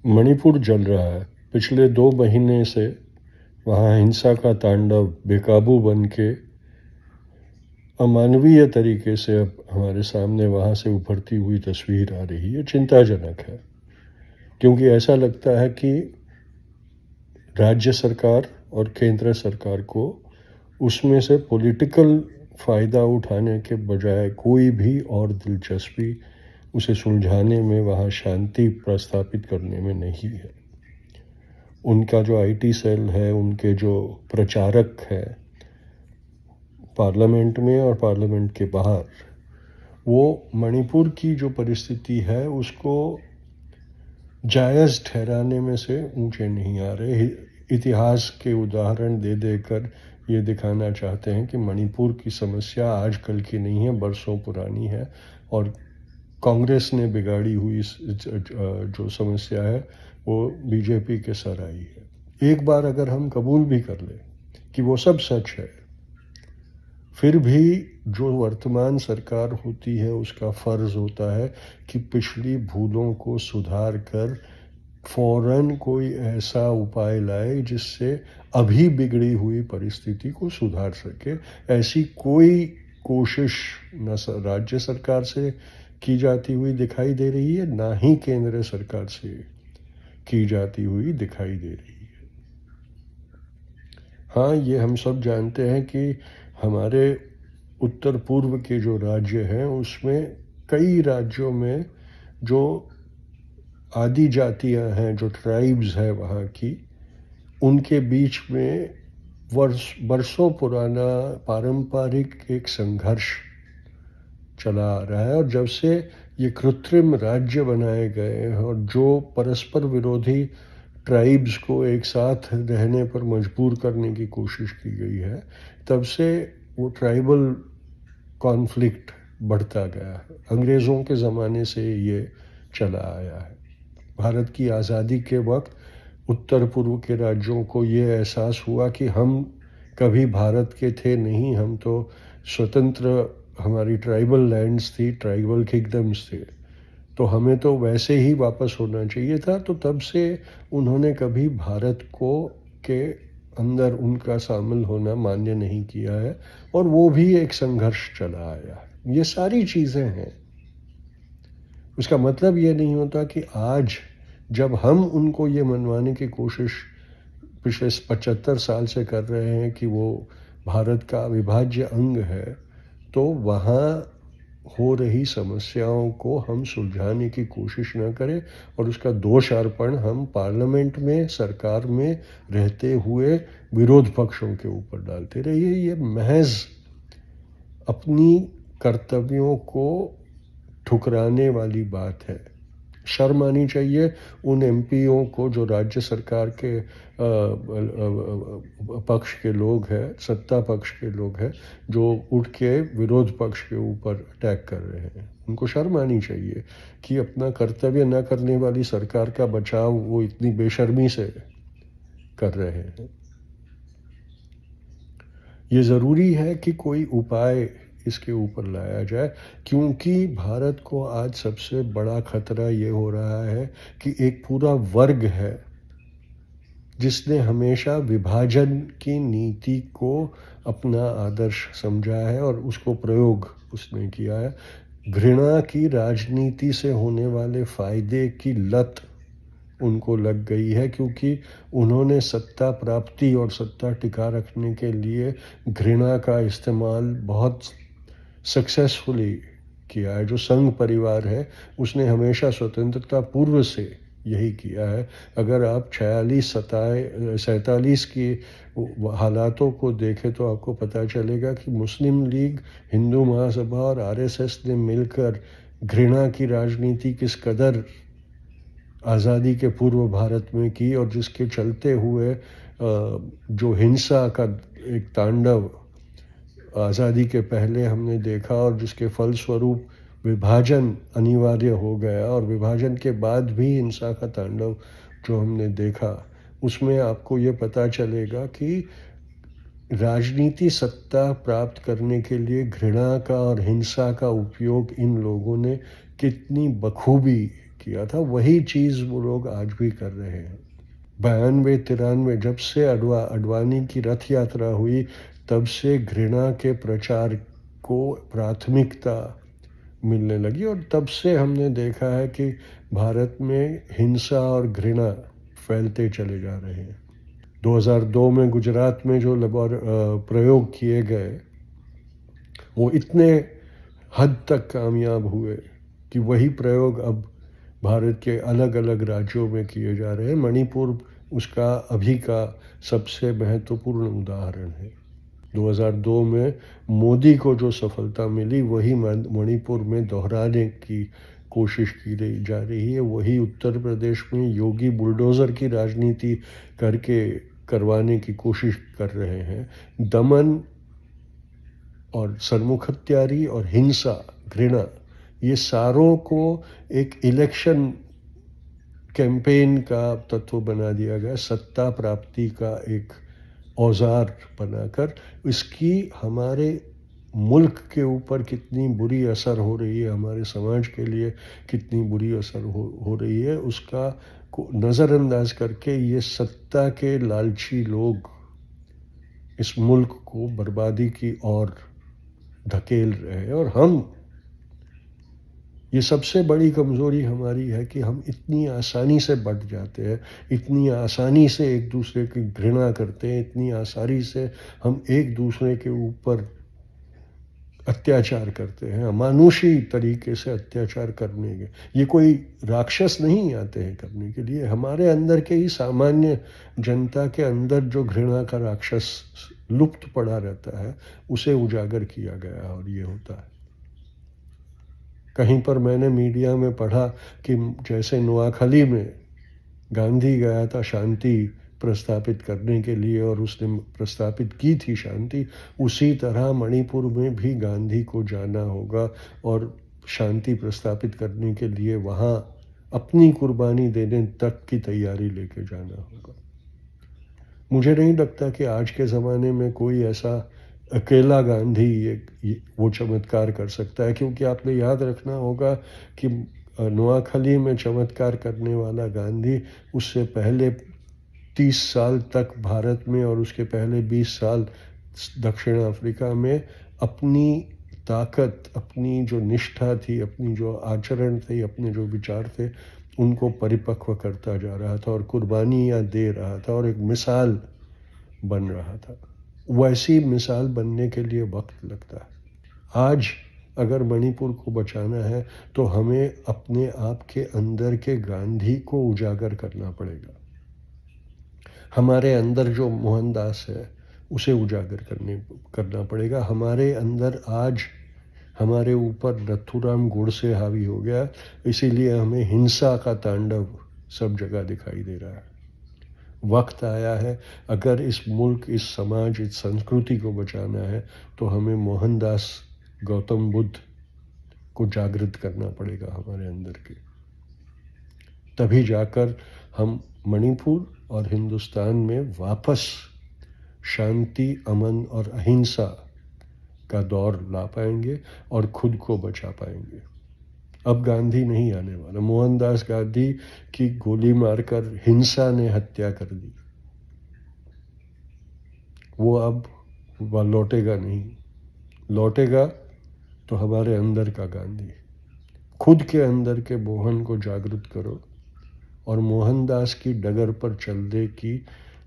मणिपुर जल रहा है। पिछले 2 महीने से वहाँ हिंसा का तांडव बेकाबू बन के अमानवीय तरीके से अब हमारे सामने वहाँ से उभरती हुई तस्वीर आ रही है। चिंताजनक है, क्योंकि ऐसा लगता है कि राज्य सरकार और केंद्र सरकार को उसमें से पॉलिटिकल फ़ायदा उठाने के बजाय कोई भी और दिलचस्पी उसे सुलझाने में, वहाँ शांति प्रस्थापित करने में नहीं है। उनका जो आईटी सेल है, उनके जो प्रचारक हैं पार्लियामेंट में और पार्लियामेंट के बाहर, वो मणिपुर की जो परिस्थिति है उसको जायज़ ठहराने में से ऊंचे नहीं आ रहे। इतिहास के उदाहरण दे देकर ये दिखाना चाहते हैं कि मणिपुर की समस्या आजकल की नहीं है, बरसों पुरानी है, और कांग्रेस ने बिगाड़ी हुई जो समस्या है वो बीजेपी के सर आई है। एक बार अगर हम कबूल भी कर लें कि वो सब सच है, फिर भी जो वर्तमान सरकार होती है उसका फ़र्ज़ होता है कि पिछली भूलों को सुधार कर फ़ौरन कोई ऐसा उपाय लाए जिससे अभी बिगड़ी हुई परिस्थिति को सुधार सके। ऐसी कोई कोशिश न राज्य सरकार से की जाती हुई दिखाई दे रही है, ना ही केंद्र सरकार से की जाती हुई दिखाई दे रही है। हाँ, ये हम सब जानते हैं कि हमारे उत्तर पूर्व के जो राज्य हैं उसमें कई राज्यों में जो आदि जातियां हैं, जो ट्राइब्स है वहाँ की, उनके बीच में बरसों पुराना पारंपरिक एक संघर्ष चला आ रहा है। और जब से ये कृत्रिम राज्य बनाए गए हैं और जो परस्पर विरोधी ट्राइब्स को एक साथ रहने पर मजबूर करने की कोशिश की गई है, तब से वो ट्राइबल कॉन्फ्लिक्ट बढ़ता गया है। अंग्रेज़ों के ज़माने से ये चला आया है। भारत की आज़ादी के वक्त उत्तर पूर्व के राज्यों को ये एहसास हुआ कि हम कभी भारत के थे नहीं, हम तो स्वतंत्र, हमारी ट्राइबल लैंड्स थी, ट्राइबल किंगडम्स थे, तो हमें तो वैसे ही वापस होना चाहिए था। तो तब से उन्होंने कभी भारत को के अंदर उनका शामिल होना मान्य नहीं किया है, और वो भी एक संघर्ष चला आया है। ये सारी चीज़ें हैं। उसका मतलब ये नहीं होता कि आज जब हम उनको ये मनवाने की कोशिश पिछले 75 साल से कर रहे हैं कि वो भारत का अविभाज्य अंग है, तो वहाँ हो रही समस्याओं को हम सुलझाने की कोशिश न करें और उसका दोषारोपण हम पार्लियामेंट में, सरकार में रहते हुए विरोध पक्षों के ऊपर डालते रहिए। ये महज अपनी कर्तव्यों को ठुकराने वाली बात है। शर्म आनी चाहिए उन एमपीओं को जो राज्य सरकार के पक्ष के लोग हैं, सत्ता पक्ष के लोग हैं, जो उठ के विरोध पक्ष के ऊपर अटैक कर रहे हैं। उनको शर्म आनी चाहिए कि अपना कर्तव्य न करने वाली सरकार का बचाव वो इतनी बेशर्मी से कर रहे हैं। ये ज़रूरी है कि कोई उपाय इसके ऊपर लाया जाए, क्योंकि भारत को आज सबसे बड़ा खतरा ये हो रहा है कि एक पूरा वर्ग है जिसने हमेशा विभाजन की नीति को अपना आदर्श समझा है और उसको प्रयोग उसने किया है। घृणा की राजनीति से होने वाले फायदे की लत उनको लग गई है, क्योंकि उन्होंने सत्ता प्राप्ति और सत्ता टिका रखने के लिए घृणा का इस्तेमाल बहुत सक्सेसफुली किया है। जो संघ परिवार है उसने हमेशा स्वतंत्रता पूर्व से यही किया है। अगर आप 46-47 की हालातों को देखें तो आपको पता चलेगा कि मुस्लिम लीग, हिंदू महासभा और आरएसएस ने मिलकर घृणा की राजनीति किस कदर आज़ादी के पूर्व भारत में की, और जिसके चलते हुए जो हिंसा का एक तांडव आज़ादी के पहले हमने देखा और जिसके फलस्वरूप विभाजन अनिवार्य हो गया, और विभाजन के बाद भी हिंसा का तांडव जो हमने देखा, उसमें आपको ये पता चलेगा कि राजनीति सत्ता प्राप्त करने के लिए घृणा का और हिंसा का उपयोग इन लोगों ने कितनी बखूबी किया था, वही चीज़ वो लोग आज भी कर रहे हैं। 92-93 जब से अडवाणी की रथ यात्रा हुई, तब से घृणा के प्रचार को प्राथमिकता मिलने लगी और तब से हमने देखा है कि भारत में हिंसा और घृणा फैलते चले जा रहे हैं। 2002 में गुजरात में जो प्रयोग किए गए, वो इतने हद तक कामयाब हुए कि वही प्रयोग अब भारत के अलग अलग राज्यों में किए जा रहे हैं। मणिपुर उसका अभी का सबसे महत्वपूर्ण उदाहरण है। 2002 में मोदी को जो सफलता मिली, वही मणिपुर में दोहराने की कोशिश की जा रही है। वही उत्तर प्रदेश में योगी बुलडोज़र की राजनीति करके करवाने की कोशिश कर रहे हैं। दमन और सरमुखत्यारी और हिंसा, घृणा, ये सारों को एक इलेक्शन कैंपेन का तत्व बना दिया गया, सत्ता प्राप्ति का एक औजार बनाकर। इसकी हमारे मुल्क के ऊपर कितनी बुरी असर हो रही है, हमारे समाज के लिए कितनी बुरी असर हो रही है, उसका को नज़रअंदाज करके ये सत्ता के लालची लोग इस मुल्क को बर्बादी की ओर धकेल रहे हैं। और हम, ये सबसे बड़ी कमज़ोरी हमारी है कि हम इतनी आसानी से बट जाते हैं, इतनी आसानी से एक दूसरे की घृणा करते हैं, इतनी आसानी से हम एक दूसरे के ऊपर अत्याचार करते हैं, अमानुषी तरीके से अत्याचार करने के। ये कोई राक्षस नहीं आते हैं करने के लिए, हमारे अंदर के ही सामान्य जनता के अंदर जो घृणा का राक्षस लुप्त पड़ा रहता है, उसे उजागर किया गया और ये होता है। कहीं पर मैंने मीडिया में पढ़ा कि जैसे नोआखली में गांधी गया था शांति प्रस्तापित करने के लिए और उसने प्रस्तापित की थी शांति, उसी तरह मणिपुर में भी गांधी को जाना होगा और शांति प्रस्तापित करने के लिए वहाँ अपनी कुर्बानी देने तक की तैयारी लेके जाना होगा। मुझे नहीं लगता कि आज के ज़माने में कोई ऐसा अकेला गांधी ये वो चमत्कार कर सकता है, क्योंकि आपने याद रखना होगा कि नोआखली में चमत्कार करने वाला गांधी उससे पहले 30 साल तक भारत में और उसके पहले 20 साल दक्षिण अफ्रीका में अपनी ताकत, अपनी जो निष्ठा थी, अपनी जो आचरण थे, अपने जो विचार थे, उनको परिपक्व करता जा रहा था और कुर्बानियाँ दे रहा था और एक मिसाल बन रहा था। वैसी मिसाल बनने के लिए वक्त लगता है। आज अगर मणिपुर को बचाना है तो हमें अपने आप के अंदर के गांधी को उजागर करना पड़ेगा। हमारे अंदर जो मोहनदास है उसे उजागर करना पड़ेगा। हमारे अंदर आज हमारे ऊपर नथुराम गोडसे हावी हो गया, इसीलिए हमें हिंसा का तांडव सब जगह दिखाई दे रहा है। वक्त आया है, अगर इस मुल्क, इस समाज, इस संस्कृति को बचाना है तो हमें मोहनदास गौतम बुद्ध को जागृत करना पड़ेगा हमारे अंदर के। तभी जाकर हम मणिपुर और हिंदुस्तान में वापस शांति, अमन और अहिंसा का दौर ला पाएंगे और खुद को बचा पाएंगे। अब गांधी नहीं आने वाला। मोहनदास गांधी की गोली मारकर हिंसा ने हत्या कर दी, वो अब लौटेगा नहीं। लौटेगा तो हमारे अंदर का गांधी। खुद के अंदर के मोहन को जागृत करो और मोहनदास की डगर पर चलने की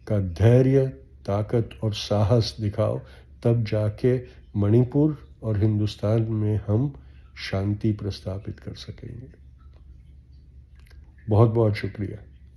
का धैर्य, ताकत और साहस दिखाओ, तब जाके मणिपुर और हिंदुस्तान में हम शांति प्रस्तापित कर सकेंगे। बहुत बहुत शुक्रिया।